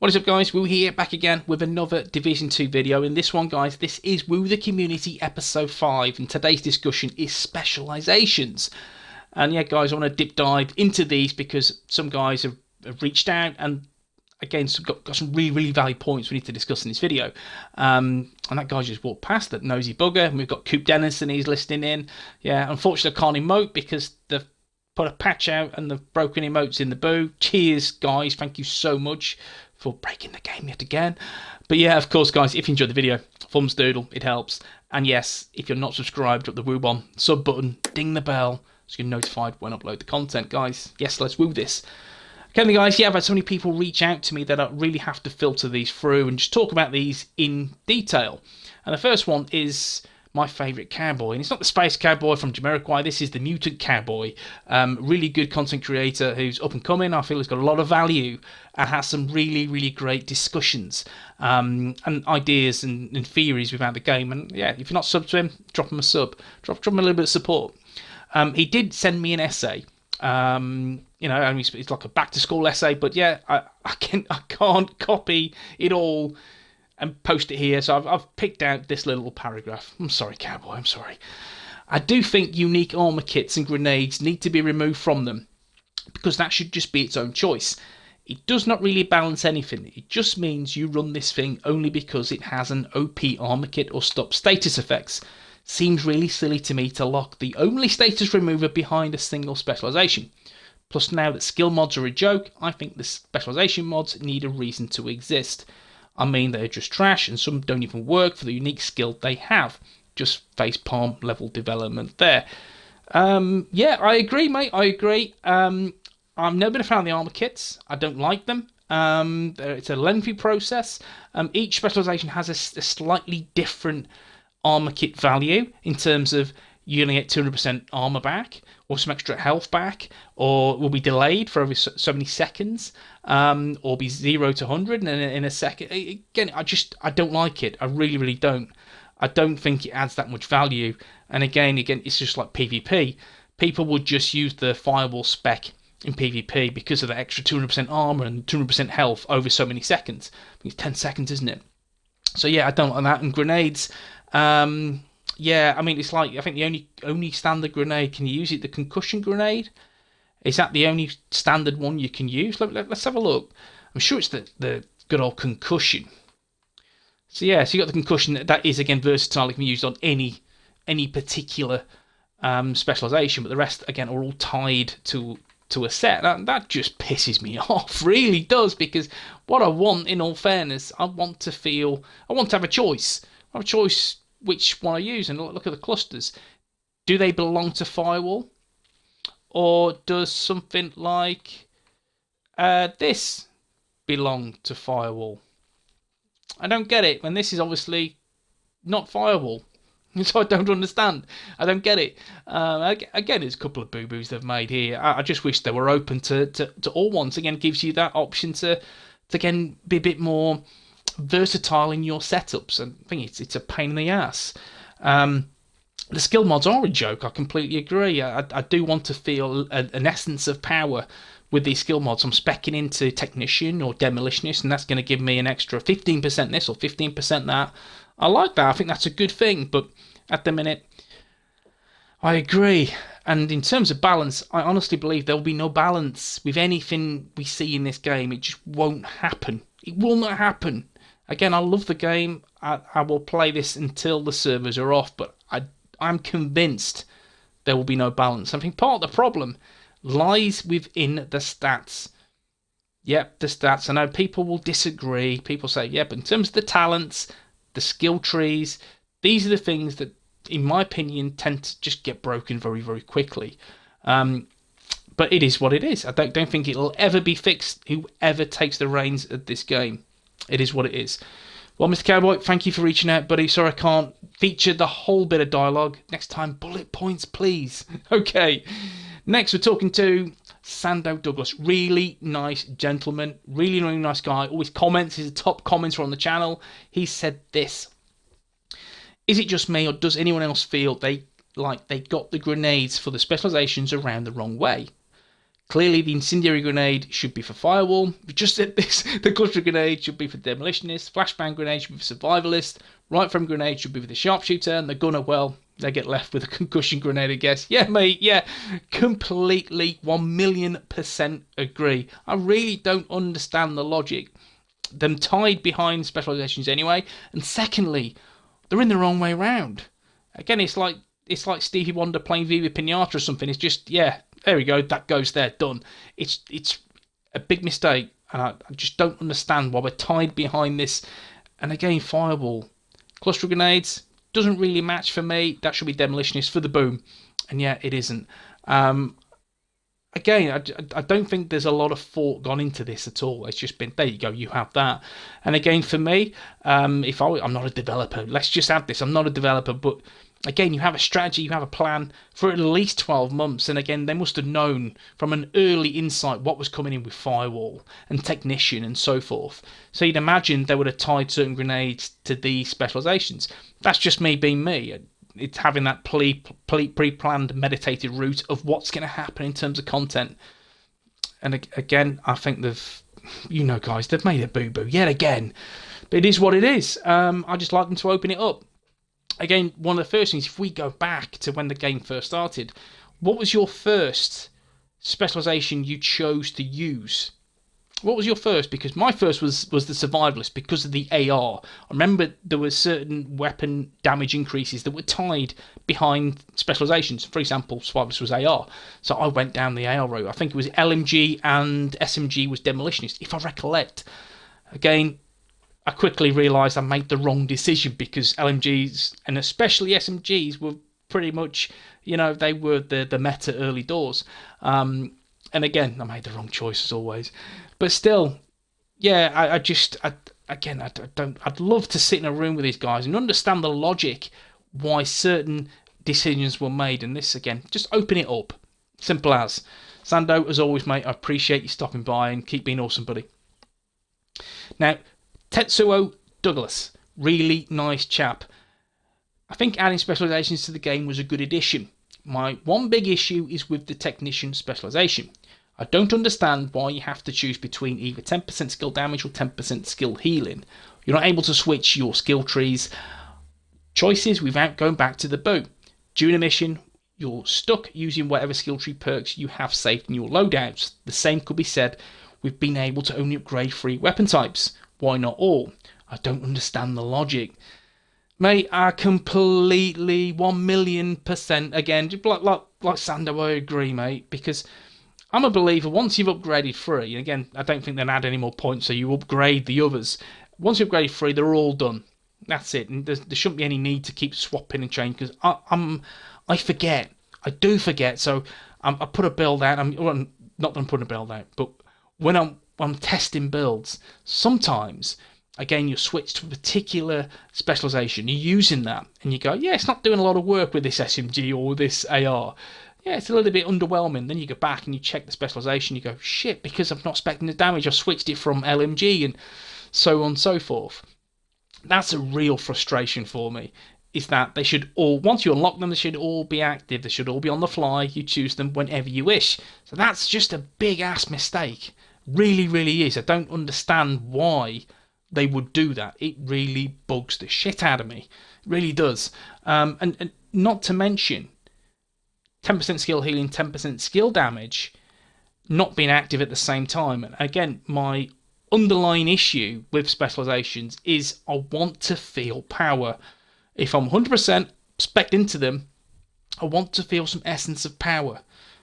What is up, guys? Woo here, back again with another Division 2 video. In this one, guys, this is Woo the Community episode 5, and today's discussion is specializations. And yeah, guys, I want to dip dive into these because some guys have reached out and again got some really valid points we need to discuss in this video. And that guy just walked past, that nosy bugger. And we've got Coop Dennison, he's listening in. Yeah, unfortunately I can't emote because they've put a patch out and they've broken emotes in the boo. Cheers, guys, thank you so much for breaking the game yet again. But yeah, of course, guys, if you enjoyed the video, thumbs doodle, it helps. And yes, if you're not subscribed, drop the woo bomb, sub button, ding the bell, so you're notified when I upload the content, guys. Yes, let's woo this. Okay, then, guys, yeah, I've had so many people reach out to me that I really have to filter these through and just talk about these in detail. And the first one is my favourite cowboy, and it's not the space cowboy from Jamiroquai. This is the mutant cowboy. Really good content creator who's up and coming. I feel he's got a lot of value and has some really great discussions and ideas and theories without the game. And yeah, if you're not subbed to him, drop him a sub, drop him a little bit of support. He did send me an essay. You know, and it's like a back to school essay, but yeah, I can't copy it all and post it here, so I've picked out this little paragraph. I'm sorry, cowboy, I'm sorry. I do think unique armour kits and grenades need to be removed from them, because that should just be its own choice. It does not really balance anything. It just means you run this thing only because it has an OP armour kit or stop status effects. Seems really silly to me to lock the only status remover behind a single specialisation. Plus, now that skill mods are a joke, I think the specialisation mods need a reason to exist. I mean, they're just trash and some don't even work for the unique skill they have. Just facepalm level development there. Yeah, I agree, mate. I agree. I've never been a fan of the armor kits. I don't like them. It's a lengthy process. Each specialization has a slightly different armor kit value in terms of you're going to get 200% armor back, or some extra health back, or will be delayed for over so many seconds, or be 0 to 100 in a second. Again, I don't like it. I really don't. I don't think it adds that much value. And again, it's just like PvP. People would just use the firewall spec in PvP because of the extra 200% armor and 200% health over so many seconds. I think it's 10 seconds, isn't it? So yeah, I don't like that. And grenades. Yeah, I mean, it's like, I think the only standard grenade, can you use it? The concussion grenade? Is that the only standard one you can use? Let's have a look. I'm sure it's the good old concussion. So yeah, so you got the concussion. That is, again, versatile. It can be used on any particular specialisation, but the rest, again, are all tied to a set. That just pisses me off, really does, because what I want, in all fairness, I want to have a choice. I have a choice which one I use, and look at the clusters. Do they belong to firewall, or does something like this belong to firewall? I don't get it, and this is obviously not firewall, so I don't understand. I don't get it. Again, there's a couple of boo-boos they've made here. I just wish they were open to all ones. Again, gives you that option to again be a bit more versatile in your setups, and I think it's a pain in the ass. The skill mods are a joke. I completely agree. I do want to feel an essence of power with these skill mods. I'm speccing into technician or demolitionist, and that's going to give me an extra 15% this or 15% that. I like that. I think that's a good thing, but at the minute, I agree. And in terms of balance, I honestly believe there will be no balance with anything we see in this game. It just won't happen. It will not happen. Again, I love the game. I will play this until the servers are off, but I'm convinced there will be no balance. I think part of the problem lies within the stats. Yep, the stats. I know people will disagree. People say, yeah, but in terms of the talents, the skill trees, these are the things that, in my opinion, tend to just get broken very quickly. But it is what it is. I don't think it'll ever be fixed, whoever takes the reins of this game. It is what it is. Well, Mr. Cowboy, thank you for reaching out, buddy. Sorry I can't feature the whole bit of dialogue. Next time, bullet points, please. Okay. Next, we're talking to Sando Douglas. Really nice gentleman. Really nice guy. Always comments. He's a top commenter on the channel. He said this. Is it just me, or does anyone else feel they got the grenades for the specializations around the wrong way? Clearly, the incendiary grenade should be for firewall. We just said this. The cluster grenade should be for demolitionist. Flashbang grenade should be for survivalist. Right frame grenade should be for the sharpshooter. And the gunner, well, they get left with a concussion grenade, I guess. Yeah, mate, yeah. Completely 1,000,000% agree. I really don't understand the logic. Them tied behind specializations anyway. And secondly, they're in the wrong way round. Again, it's like Stevie Wonder playing Viva Pinata or something. It's just, yeah, there we go, that goes there, done. It's a big mistake, and I just don't understand why we're tied behind this. And again, fireball. Cluster grenades, doesn't really match for me. That should be demolitionist for the boom. And yeah, it isn't. Again, I don't think there's a lot of thought gone into this at all. It's just been, there you go, you have that. And again, for me, I'm not a developer. Let's just add this. I'm not a developer, but again, you have a strategy, you have a plan for at least 12 months. And again, they must have known from an early insight what was coming in with firewall and technician and so forth. So you'd imagine they would have tied certain grenades to these specializations. That's just me being me. It's having that pre-planned, meditated route of what's going to happen in terms of content. And again, I think guys, they've made a boo-boo yet again. But it is what it is. I just like them to open it up. Again, one of the first things, if we go back to when the game first started, what was your first specialization you chose to use? What was your first? Because my first was the survivalist because of the AR. I remember there were certain weapon damage increases that were tied behind specializations. For example, survivalist was AR. So I went down the AR route. I think it was LMG and SMG was demolitionist, if I recollect. Again, I quickly realised I made the wrong decision because LMGs and especially SMGs were pretty much, they were the meta early doors. And again, I made the wrong choice as always. But still, yeah, I'd love to sit in a room with these guys and understand the logic why certain decisions were made. And this, again, just open it up. Simple as. Sando, as always, mate, I appreciate you stopping by and keep being awesome, buddy. Now, Tetsuo Douglas, really nice chap. I think adding specializations to the game was a good addition. My one big issue is with the technician specialization. I don't understand why you have to choose between either 10% skill damage or 10% skill healing. You're not able to switch your skill trees choices without going back to the boot. During a mission, you're stuck using whatever skill tree perks you have saved in your loadouts. The same could be said with being able to only upgrade 3 weapon types. Why not all? I don't understand the logic. Mate, I completely 1,000,000% again, just like Sando, I agree, mate, because I'm a believer, once you've upgraded 3, and again, I don't think they'll add any more points, so you upgrade the others. Once you upgrade 3, they're all done. That's it. And there shouldn't be any need to keep swapping and changing, because I forget. I do forget. So I put a build out. Not that I'm putting a build out, but when I'm testing builds, sometimes, again, you switch to a particular specialization. You're using that, and you go, yeah, it's not doing a lot of work with this SMG or this AR. Yeah, it's a little bit underwhelming. Then you go back and you check the specialization. You go, shit, because I'm not expecting the damage, I switched it from LMG and so on and so forth. That's a real frustration for me, is that they should all, once you unlock them, they should all be active. They should all be on the fly. You choose them whenever you wish. So that's just a big-ass mistake. Really, really is. I don't understand why they would do that. It really bugs the shit out of me. It really does. And not to mention 10% skill healing, 10% skill damage not being active at the same time. And again, my underlying issue with specializations is I want to feel power. If I'm 100% spec'd into them, I want to feel some essence of power.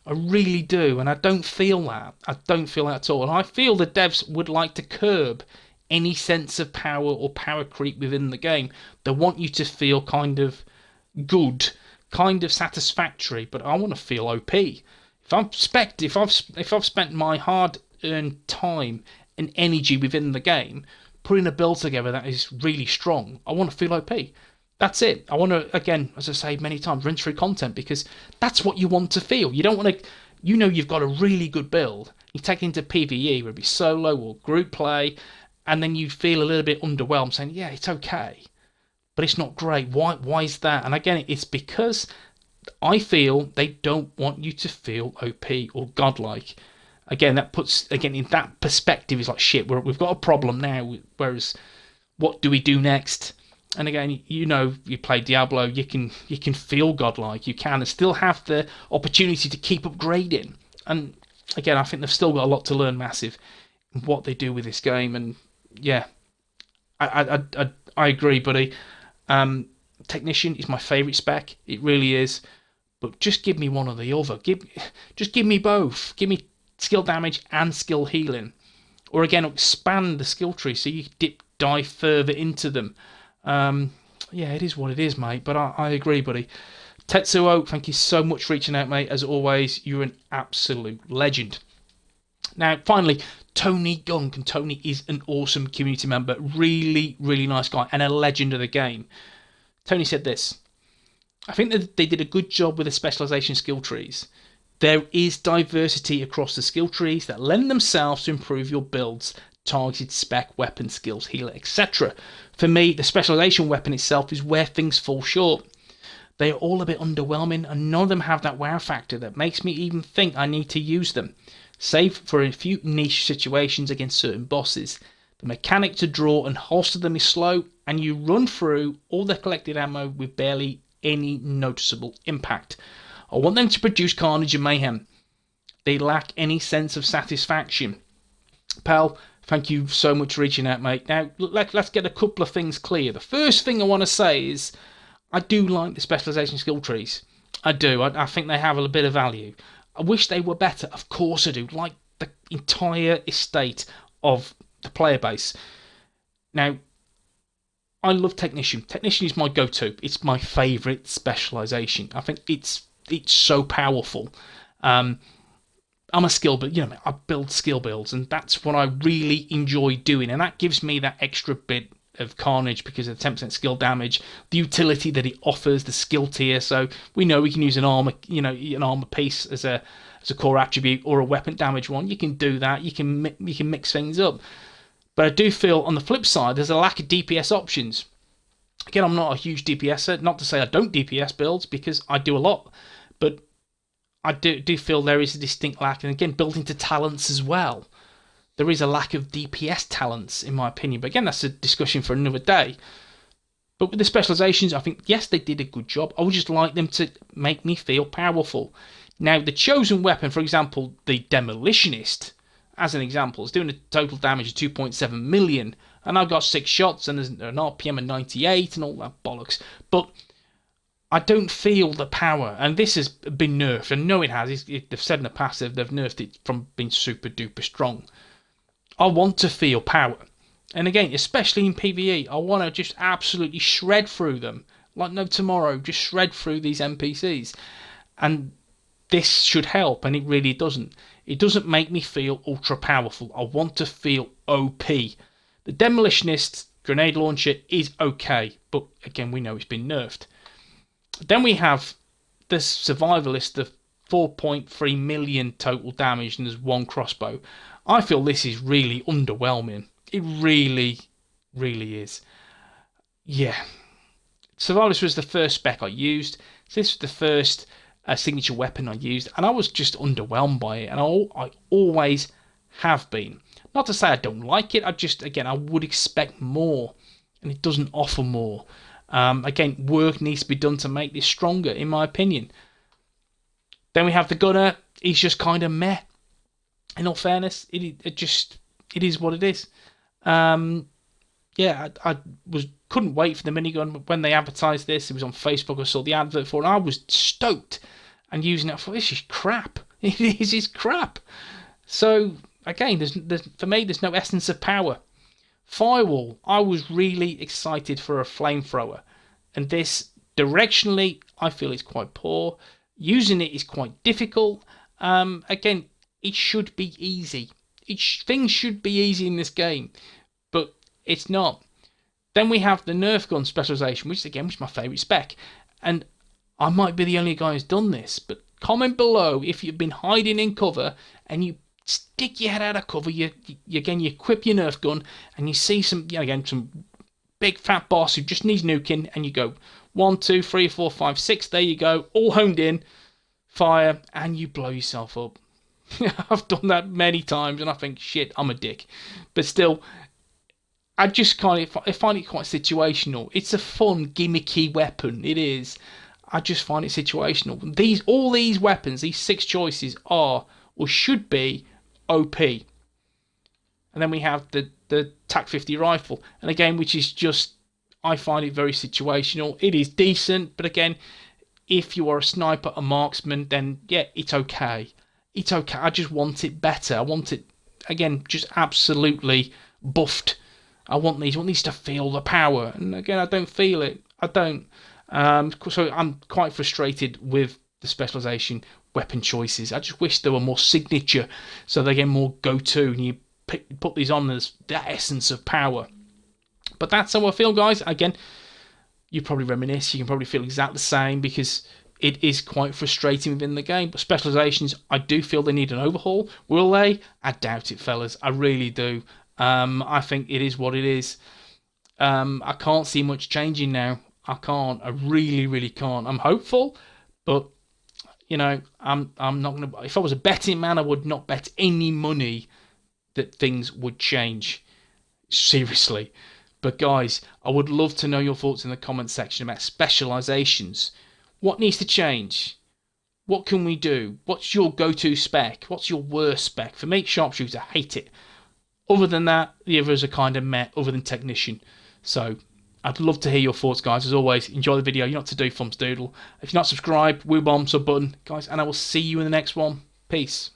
I really do, and I don't feel that. I don't feel that at all. And I feel the devs would like to curb any sense of power or power creep within the game. They want you to feel kind of good, kind of satisfactory, but I want to feel OP. If I've spent my hard-earned time and energy within the game putting a build together that is really strong, I want to feel OP. That's it. I want to, again, as I say many times, rinse through content, because that's what you want to feel. You don't want to, you've got a really good build, you take it into PvE, whether it be solo or group play, and then you feel a little bit underwhelmed, saying, yeah, it's okay, but it's not great. Why is that? And again, it's because I feel they don't want you to feel OP or godlike. Again, that puts, again, in that perspective, it's like, shit, we've got a problem now, whereas what do we do next? And again, you know, you play Diablo, you can feel godlike, you can, and still have the opportunity to keep upgrading. And again, I think they've still got a lot to learn, massive, in what they do with this game. And yeah, I agree, buddy. Technician is my favourite spec, it really is. But just give me one or the other. Just give me both. Give me skill damage and skill healing, or again, expand the skill tree so you dive further into them. Yeah, it is what it is, mate, but I agree, buddy. Tetsuo, thank you so much for reaching out, mate. As always, you're an absolute legend. Now, finally, Tony Gunk, and Tony is an awesome community member, really, really nice guy, and a legend of the game. Tony said this: I think that they did a good job with the specialisation skill trees. There is diversity across the skill trees that lend themselves to improve your builds, targeted spec, weapon, skills, healer, etc. For me, the specialisation weapon itself is where things fall short. They are all a bit underwhelming, and none of them have that wow factor that makes me even think I need to use them, save for a few niche situations against certain bosses. The mechanic to draw and holster them is slow, and you run through all the collected ammo with barely any noticeable impact. I want them to produce carnage and mayhem. They lack any sense of satisfaction. Pal, thank you so much for reaching out, mate. Now, let's get a couple of things clear. The first thing I want to say is I do like the specialisation skill trees. I do. I think they have a bit of value. I wish they were better. Of course I do. Like the entire estate of the player base. Now, I love Technician. Technician is my go-to. It's my favourite specialisation. I think it's so powerful. I'm a skill build, you know, I build skill builds, and that's what I really enjoy doing, and that gives me that extra bit of carnage because of the 10% skill damage, the utility that it offers, the skill tier. So we know we can use an armor, you know, an armor piece as a core attribute, or a weapon damage one. You can do that. You can mix things up. But I do feel on the flip side, there's a lack of DPS options. Again, I'm not a huge DPSer. Not to say I don't DPS builds, because I do a lot. But I do feel there is a distinct lack. And again, built into talents as well. There is a lack of DPS talents, in my opinion. But again, that's a discussion for another day. But with the specializations, I think, yes, they did a good job. I would just like them to make me feel powerful. Now, the chosen weapon, for example, the Demolitionist, as an example, is doing a total damage of 2.7 million. And I've got 6 shots, and there's an RPM of 98 and all that bollocks. But I don't feel the power, and this has been nerfed. I know it has. They've said in the past they've nerfed it from being super duper strong. I want to feel power. And again, especially in PvE, I want to just absolutely shred through them. Like no tomorrow, just shred through these NPCs. And this should help, and it really doesn't. It doesn't make me feel ultra powerful. I want to feel OP. The Demolitionist grenade launcher is okay, but again, we know it's been nerfed. Then we have the Survivalist, the 4.3 million total damage, and there's 1 crossbow. I feel this is really underwhelming. It really, really is. Yeah. Survivalist was the first spec I used. This was the first signature weapon I used, and I was just underwhelmed by it, and I always have been. Not to say I don't like it, I would expect more, and it doesn't offer more. Again, work needs to be done to make this stronger, in my opinion. Then we have the Gunner. He's just kind of meh. In all fairness, it is what it is. Yeah, I couldn't wait for the minigun when they advertised this. It was on Facebook. I saw the advert for it, and I was stoked. And using it, I thought, this is crap. It is crap. So again, for me, there's no essence of power. Firewall, I was really excited for a flamethrower, and this directionally, I feel it's quite poor. Using it is quite difficult. Again, it should be easy. Things should be easy in this game, but it's not. Then we have the Nerf gun specialization, which is my favourite spec, and I might be the only guy who's done this, but comment below if you've been hiding in cover and you stick your head out of cover, you equip your Nerf gun, and you see some big fat boss who just needs nuking, and you go 1, 2, 3, 4, 5, 6, there you go, all honed in, fire, and you blow yourself up. I've done that many times, and I think, shit, I'm a dick. But still, I just find it quite situational. It's a fun, gimmicky weapon. It is. I just find it situational. All these weapons, these 6 choices are or should be OP. And then we have the TAC 50 rifle, and again, which is just, I find it very situational. It is decent, but again, if you are a sniper, a marksman, then yeah, it's okay. It's okay. I just want it better. I want it, again, just absolutely buffed. I want these to feel the power, and again, I don't feel it. I don't. So I'm quite frustrated with the specialisation weapon choices. I just wish there were more signature, so they get more go-to, and you put these on as the essence of power. But that's how I feel, guys. Again, you probably reminisce. You can probably feel exactly the same, because it is quite frustrating within the game. But specialisations, I do feel they need an overhaul. Will they? I doubt it, fellas. I really do. I think it is what it is. I can't see much changing now. I can't. I really, really can't. I'm hopeful, but you know, I'm not gonna. If I was a betting man, I would not bet any money that things would change. Seriously. But guys, I would love to know your thoughts in the comment section about specialisations. What needs to change? What can we do? What's your go-to spec? What's your worst spec? For me, sharpshooter, hate it. Other than that, the others are kind of meh, other than technician. So I'd love to hear your thoughts, guys. As always, enjoy the video. You know what to do, thumbs doodle. If you're not subscribed, woo bomb, sub button, guys, and I will see you in the next one. Peace.